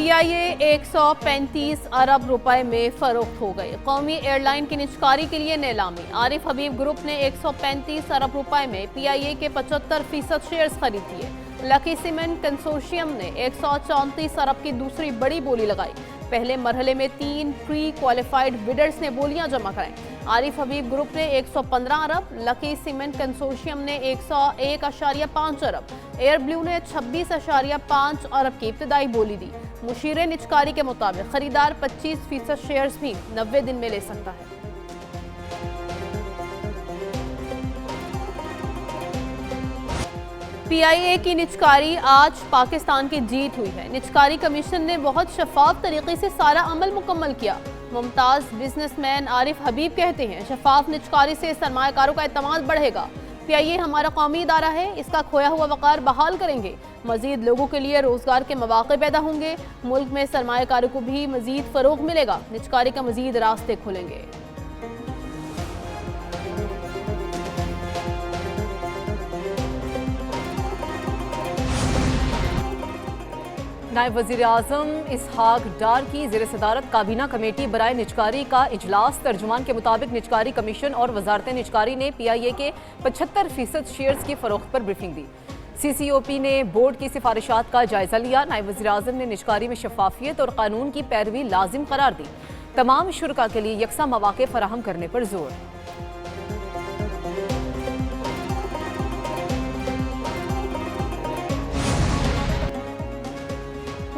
PIA 135 अरब रुपए में फरोख्त हो गए। कौमी एयरलाइन की निजकारी के लिए नीलामी। आरिफ हबीब ग्रुप ने 135 अरब रुपए में PIA के 75% शेयर्स खरीद लिए। लकी सीमेंट कंसोर्शियम ने 134 अरब की दूसरी बड़ी बोली लगाई। पहले मरहले में 3 प्री क्वालिफाइड बिडर्स ने बोलियां जमा कराई। आरिफ हबीब ग्रुप ने 115 अरब, लकी सीमेंट कंसोर्शियम ने 101.5 अरब, एयर ब्लू ने 26.5 अरब की इब्तदाई बोली दी। मुशीर निजकारी के मुताबिक खरीदार 25% शेयर्स भी 90 दिन में ले सकता है। PIA की निजकारी आज पाकिस्तान की जीत हुई है। निजकारी कमीशन ने बहुत शफाफ तरीके से सारा अमल मुकम्मल किया। मुमताज बिजनेसमैन आरिफ हबीब कहते हैं, शफाफ निजकारी से सरमायाकारों का एतमाद बढ़ेगा। PIA हमारा कौमी इदारा है, इसका खोया हुआ वक़ार बहाल करेंगे। मजीद लोगों के लिए रोजगार के मौके पैदा होंगे। मुल्क में सरमायाकारों को भी मजीद फरोग मिलेगा। निजकारी का मजीद रास्ते खुलेंगे। नायब वज़ीर आज़म इसहाक डार की ज़ेर सदारत काबीना कमेटी बराए निजकारी का इजलास। तर्जुमान के मुताबिक निजकारी कमीशन और वजारत निजकारी ने PIA के 75% शेयर्स की फरोख्त पर ब्रीफिंग दी। CCOP ने बोर्ड की सिफारिशात का जायजा लिया। नायब वज़ीर आज़म ने निजकारी में शफाफियत और कानून की पैरवी लाजिम करार दी। तमाम शुरका के लिए यकसा मौके फराहम करने पर जोर।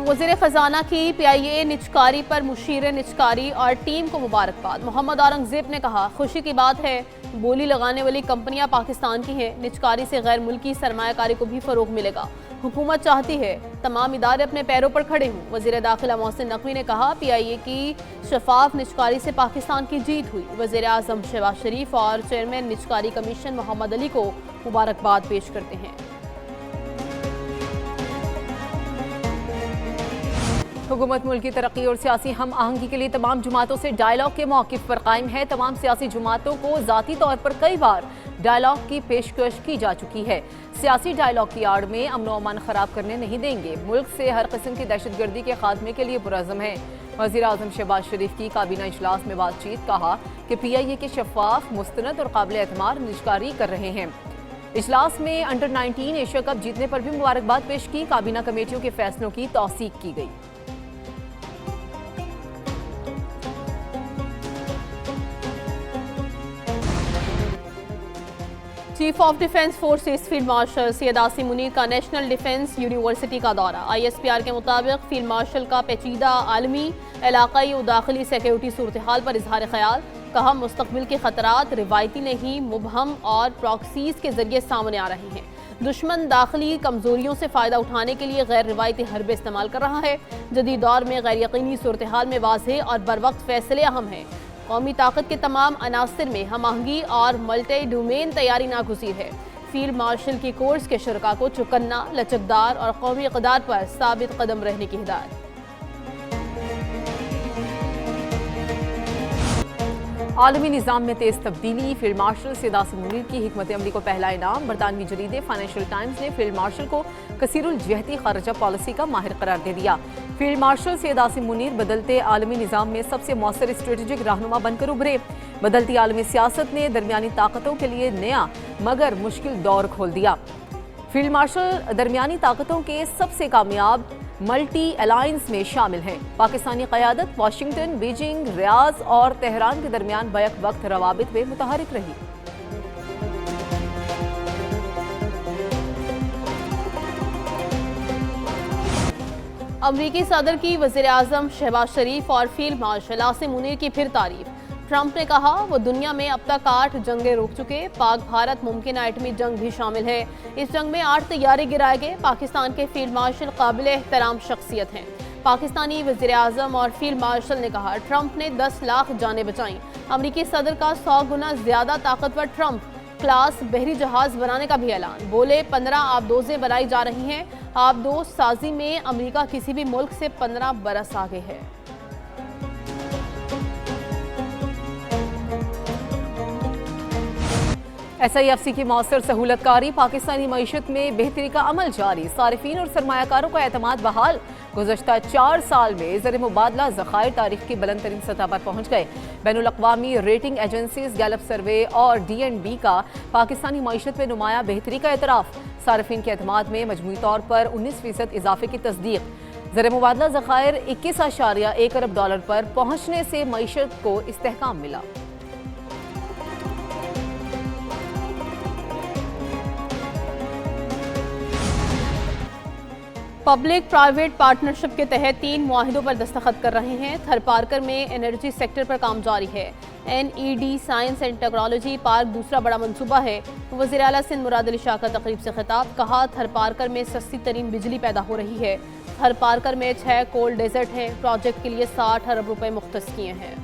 वज़ीर ख़जाना की PIA निजकारी पर मुशीर निजकारी और टीम को मुबारकबाद। मोहम्मद औरंगज़ेब ने कहा, खुशी की बात है, बोली लगाने वाली कंपनियां पाकिस्तान की हैं। निजकारी से गैर मुल्की सरमायाकारी को भी फ़रोग मिलेगा। हुकूमत चाहती है तमाम इदारे अपने पैरों पर खड़े हों। वज़ीर दाखिला मोहसिन नकवी ने कहा, PIA की शफाफ निजकारी से पाकिस्तान की जीत हुई। वज़ीर आज़म शहबाज शरीफ और चेयरमैन निजकारी कमीशन मोहम्मद अली को मुबारकबाद पेश करते हैं। हुकूमत मुल्क की तरक्की और सियासी हम आहंगी के लिए तमाम जमातों से डायलॉग के मौक़िफ़ पर कायम है। तमाम सियासी जमातों को ज़ाती तौर पर कई बार डायलॉग की पेशकश की जा चुकी है। सियासी डायलॉग की आड़ में अमन व अमान ख़राब करने नहीं देंगे। मुल्क से हर किस्म की दहशतगर्दी के खात्मे के लिए पुरज़म है। वज़ीर आज़म शहबाज शरीफ की काबीना इजलास में बातचीत। कहा कि PIA के शफाफ, मुस्तनद और काबिल एतमाद निजकारी कर रहे हैं। इजलास में अंडर 19 एशिया कप जीतने पर भी मुबारकबाद पेश की। काबीना कमेटियों के फैसलों की तौसीक की गई। Chief of defence forces field marshal Syed Asim Munir का नेशनल डिफेंस यूनिवर्सिटी का दौरा। ISPR के मुताबिक फील्ड मार्शल का पेचीदा आलमी, इलाकाई और दाखिली सिक्योरिटी सूरत हाल पर इजहार ख्याल। कहा, मुस्तकबिल के खतरात रिवायती नहीं, मुबहम और प्रॉक्सीज के जरिए सामने आ रहे हैं। दुश्मन दाखिली कमजोरियों से फ़ायदा उठाने के लिए गैर रिवायती हरबे इस्तेमाल कर रहा है। जदीद दौर में गैर यकीनी सूरत हाल में वाज़ेह और बर वक्त फैसले अहम हैं। कौमी ताकत के तमाम अनासर में हम आहंगी और मल्टी डोमेन तैयारी नागुज़ीर है। फील्ड मार्शल की कोर्स के शुरका को चुकन्ना, लचकदार और कौमी इक़दार पर साबित कदम रहने की हिदायत। आलमी निज़ाम में तेज़ तब्दीली। फील्ड मार्शल सैयद आसिम मुनीर की हिकमत अमली को पहला इनाम। बरतानवी जरीदे फाइनेंशियल टाइम्स ने फील्ड मार्शल को कसीरुल जहती खारजा पॉलिसी का माहिर करार दे दिया। फील्ड मार्शल सैयद आसिम मुनीर बदलते आलमी निज़ाम में सबसे मौसर स्ट्रेटेजिक रहनुमा बनकर उभरे। बदलती आलमी सियासत ने दरमियानी ताकतों के लिए नया मगर मुश्किल दौर खोल दिया। फील्ड मार्शल दरमियानी ताकतों के सबसे कामयाब मल्टी अलायंस में शामिल हैं। पाकिस्तानी क़यादत वाशिंगटन, बीजिंग, रियाज और तेहरान के दरमियान बैक वक्त रवाबित में मुतहरिक रही। अमरीकी सदर की वज़ीर आज़म शहबाज शरीफ और फील्ड मार्शल आसिम मुनीर की फिर तारीफ। ट्रंप ने कहा, वो दुनिया में अब तक 8 जंगें रोक चुके। पाक भारत मुमकिन एटमी जंग भी शामिल है। इस जंग में 8 तैयारे गिराए गए। पाकिस्तान के फील्ड मार्शल काबिल एहतराम शख्सियत हैं। पाकिस्तानी वज़ीर आज़म और फील्ड मार्शल ने कहा, ट्रंप ने 10 लाख जानें बचाईं। अमरीकी सदर का 100 गुना ज्यादा ताकतवर ट्रंप क्लास बहरी जहाज बनाने का भी ऐलान। बोले, 15 आबदोजें बनाई जा रही हैं। आबदोज साजी में अमरीका किसी भी मुल्क से 15 बरस आगे है। SIFC की मौसर सहूलतकारी, पाकिस्तानी मईशत में बेहतरी का अमल जारी, सारिफीन और सरमायाकारों का एतमाद बहाल। गुज़श्ता 4 साल में ज़र मुबादला ज़खायर तारीख की बुलंद तरीन सतह पर पहुँच गए। बैनुल-अक़वामी रेटिंग एजेंसीज गैलप सर्वे और DNB का पाकिस्तानी मईशत में नुमाया बेहतरी का एतराफ़। सारिफीन के एतमाद में मजमूई तौर पर 19% इजाफे की तस्दीक। ज़र मुबादला ज़खायर 21.1 अरब डॉलर पर पहुँचने से मईशत को इस्तेहकाम मिला। पब्लिक प्राइवेट पार्टनरशिप के तहत 3 मुआहिदों पर दस्तखत कर रहे हैं। थर पार्कर में एनर्जी सेक्टर पर काम जारी है। NED science and technology park दूसरा बड़ा मंसूबा है। वज़ीर आला सिंध मुराद अली शाह का तकरीब से खिताब, कहा थर पार्कर में सस्ती तरीन बिजली पैदा हो रही है। थर पार्कर में 6 कोल डेजर्ट हैं। प्रोजेक्ट के लिए 60 अरब रुपए मुख्तस किए हैं।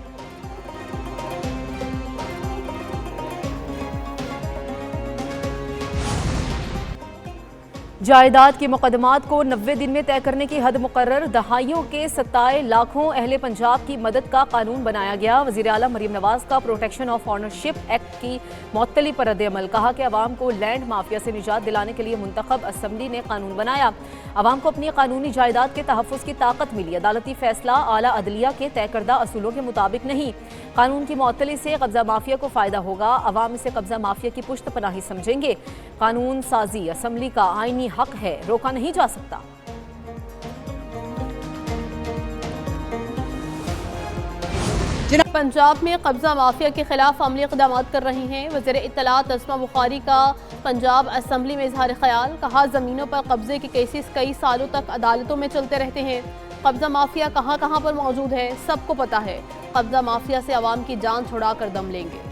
जायदाद के मुकदमात को 90 दिन में तय करने की हद मुकर्रर। दहाइयों के सताए लाखों अहले पंजाब की मदद का कानून बनाया गया। वज़ीर आला मरीम नवाज का प्रोटेक्शन ऑफ ऑनरशिप एक्ट की मुअत्तली पर रद्द-ए-अमल, कहा कि अवाम को लैंड माफिया से निजात दिलाने के लिए मुंतखब असम्बली ने कानून बनाया। अवाम को अपनी कानूनी जायदाद के तहफ़्फ़ुज़ की ताकत मिली। अदालती फैसला आला अदलिया के तय करदा असूलों के मुताबिक नहीं। कानून की मुअत्तली से कब्जा माफिया को फ़ायदा होगा। अवाम इसे कब्जा माफिया की पुश्त पनाही समझेंगे। कानून साजी असम्बली का आईनी हक है, रोका नहीं जा सकता। पंजाब में कब्जा माफिया के खिलाफ अमली इक़दाम कर रही हैं। वज़ीर इत्तलात अज़मा बुखारी का पंजाब असम्बली में इजहार ख्याल, कहा ज़मीनों पर कब्जे के केसेस कई सालों तक अदालतों में चलते रहते हैं। कब्जा माफिया कहाँ कहाँ पर मौजूद है सबको पता है। कब्जा माफिया से अवाम की जान छुड़ा कर दम लेंगे।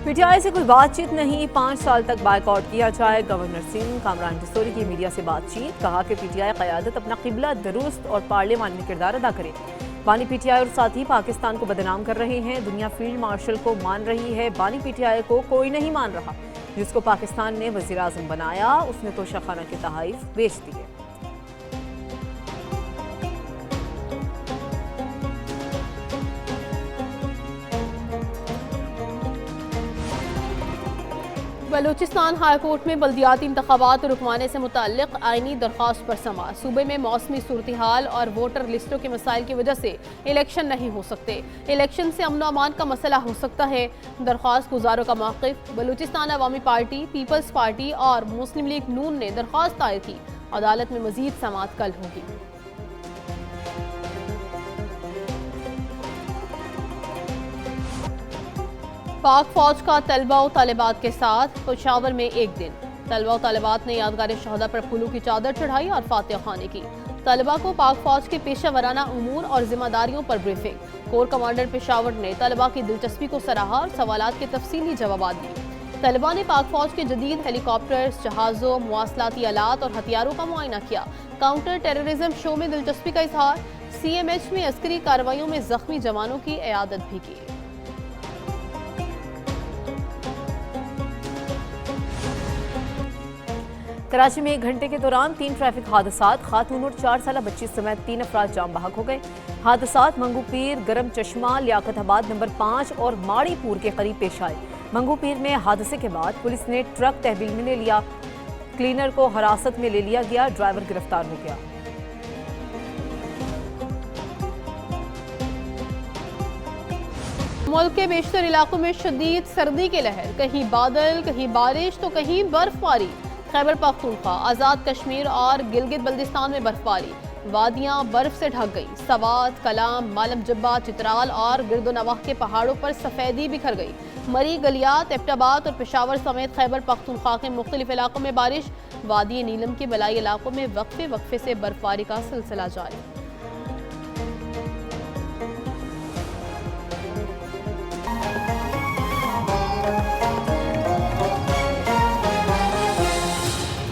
PTI से कोई बातचीत नहीं, 5 साल तक बायकॉट किया जाए। गवर्नर सिंह कामरान डिसोरी की मीडिया से बातचीत, कहा कि PTI क़यादत अपना क़िबला दुरुस्त और पार्लियामान में किरदार अदा करे। बानी PTI और साथी पाकिस्तान को बदनाम कर रहे हैं। दुनिया फील्ड मार्शल को मान रही है, बानी PTI को कोई नहीं मान रहा। जिसको पाकिस्तान ने वज़ीर आज़म बनाया उसने तो शाखाना के तहाइफ बेच दिए। बलूचिस्तान हाई कोर्ट में बल्दियाती इंतखाबात रुकवाने से मुताल्लिक आईनी दरख्वास्त पर समाअत। सूबे में मौसमी सूरत हाल और वोटर लिस्टों के मसाइल की वजह से इलेक्शन नहीं हो सकते। इलेक्शन से अमन अमान का मसला हो सकता है। दरख्वास्त गुजारों का मौक़िफ़, बलूचिस्तान अवामी पार्टी, पीपल्स पार्टी और मुस्लिम लीग नून ने दरख्वास्त दायर की। अदालत में मजीद समाअत कल होगी। पाक फौज का तलबा और तालिबात के साथ पेशावर में एक दिन। तलबा और तालिबात ने यादगार शहदा पर फूलों की चादर चढ़ाई और फातिहा खानी की। तलबा को पाक फौज के पेशा वराना उमूर और जिम्मेदारियों पर ब्रीफिंग। कोर कमांडर पेशावर ने तलबा की दिलचस्पी को सराहा और सवालात के तफसीली जवाब दिए। तलबा ने पाक फौज के जदीद हेलीकॉप्टर्स, जहाज़ों, मुवासलाती आलात और हथियारों का मुआयना किया। काउंटर टेररिज्म शो में दिलचस्पी का इजहार। CMH में अस्करी कार्रवाइयों में जख्मी जवानों की इयादत भी की। कराची में 1 घंटे के दौरान 3 ट्रैफिक हादसात, खातून और 4 साला बच्ची समेत 3 अफराद जाम बहक हो गए। हादसात मंगूपीर, गरम चश्मा, लियाकताबाद नंबर 5 और माड़ीपुर के करीब पेश आए। मंगूपीर में हादसे के बाद पुलिस ने ट्रक तहवील में ले लिया। क्लीनर को हिरासत में ले लिया गया, ड्राइवर गिरफ्तार हो गया। मुल्क के बेशतर इलाकों में शदीद सर्दी के लहर, कहीं बादल, कहीं बारिश तो कहीं बर्फबारी। खैबर पख्तूनख्वा, आज़ाद कश्मीर और गिलगित बल्दिस्तान में बर्फबारी। वादियाँ बर्फ से ढक गई। सवात, कलाम, मालम जब्बा, चित्राल और गिरदोनवाह के पहाड़ों पर सफ़ेदी बिखर गई। मरी, गलियात, एबटाबाद और पेशावर समेत खैबर पख्तूनख्वा के मुख्तलिफ इलाकों में बारिश। वादी नीलम के बलाई इलाकों में वक्फे वक्फे से बर्फबारी का सिलसिला जारी।